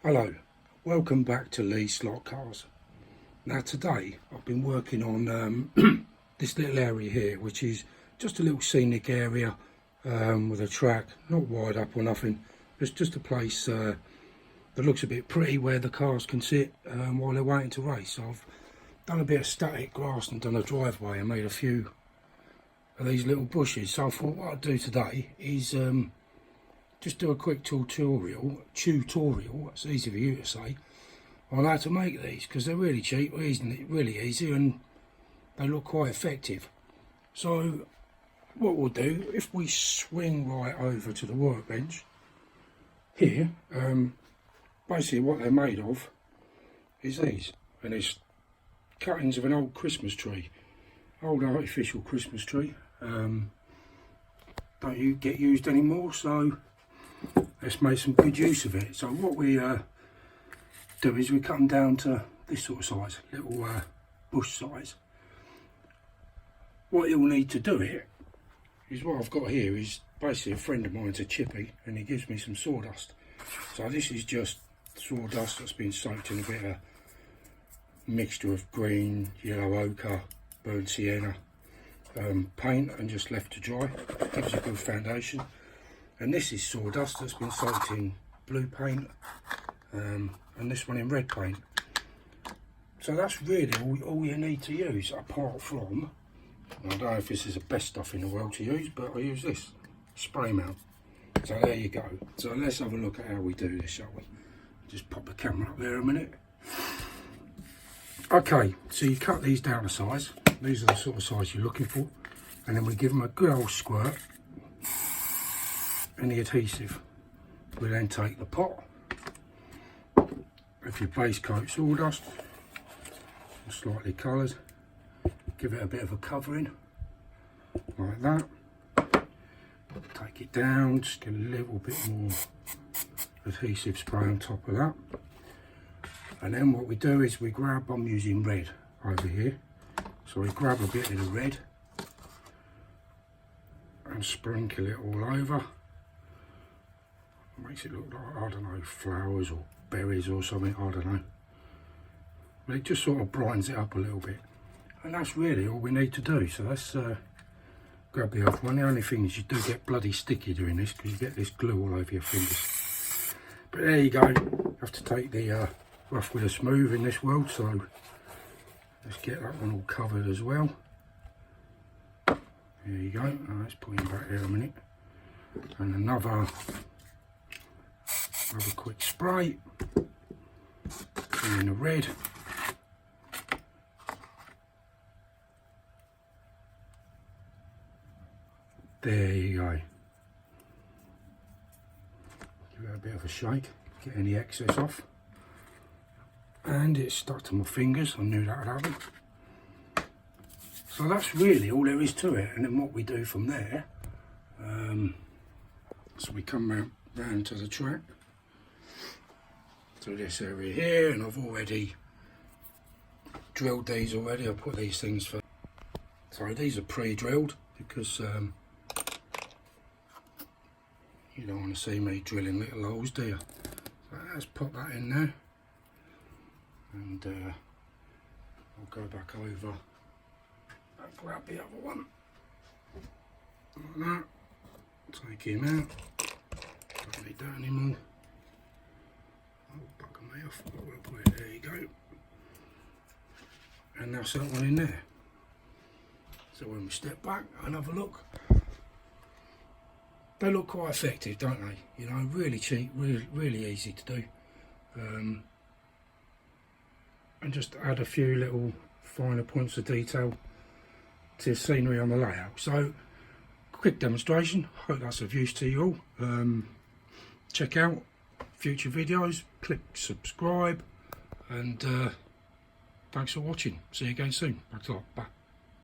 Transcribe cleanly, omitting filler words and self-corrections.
Hello, welcome back to Lee's Slotcars. Now today I've been working on this little area here, which is just a little scenic area with a track, not wide up or nothing. It's just a place that looks a bit pretty where the cars can sit while they're waiting to race. So I've done a bit of static grass and done a driveway and made a few of these little bushes. So I thought what I'd do today is just do a quick tutorial, it's easy for you to say, on how to make these, because they're really cheap, really easy, and they look quite effective. So what we'll do, if we swing right over to the workbench here, basically what they're made of is these, and it's cuttings of an old Christmas tree, old artificial Christmas tree. Don't get used anymore, so let's make some good use of it. So what we do is we cut them down to this sort of size, little bush size. What you'll need to do it is, what I've got here is basically a friend of mine's a chippy, and he gives me some sawdust. So this is just sawdust that's been soaked in a bit of mixture of green, yellow ochre, burnt sienna, paint, and just left to dry. Gives a good foundation. And this is sawdust that's been soaked in blue paint, and this one in red paint. So that's really all you need to use, apart from, I don't know if this is the best stuff in the world to use, but I use this, spray mount. So there you go. So let's have a look at how we do this, shall we? Just pop the camera up there a minute. Okay, so you cut these down a size. These are the sort of size you're looking for. And then we give them a good old squirt and the adhesive. We then take the pot with your base coat sawdust, slightly coloured, give it a bit of a covering like that. Take it down, just get a little bit more adhesive spray on top of that. And then what we do is we grab, I'm using red over here, so we grab a bit of the red and sprinkle it all over. Makes it look like, I don't know, flowers or berries or something, I don't know. But it just sort of brightens it up a little bit. And that's really all we need to do. So let's grab the other one. The only thing is you do get bloody sticky doing this, because you get this glue all over your fingers. But there you go. You have to take the rough with the smooth in this world. So let's get that one all covered as well. There you go. Let's put him back there a minute. And another quick spray in the red. There you go. Give it a bit of a shake, get any excess off. And it's stuck to my fingers, I knew that would happen. So that's really all there is to it. And then what we do from there, so we come round to the track, to this area here, and I've already drilled these already. I put these things for, sorry, these are pre-drilled, because you don't want to see me drilling little holes, do you? So let's put that in there, and I'll go back over and grab the other one like that. Take him out, don't need that anymore. I'll buckle me off, we'll put it, there you go. And that's that one in there. So when we step back and have a look, they look quite effective, don't they? You know, really cheap, really easy to do. And just add a few little finer points of detail to the scenery on the layout. So, quick demonstration, hope that's of use to you all. Check out future videos, click subscribe, and thanks for watching. See you again soon. Thanks a lot. Bye.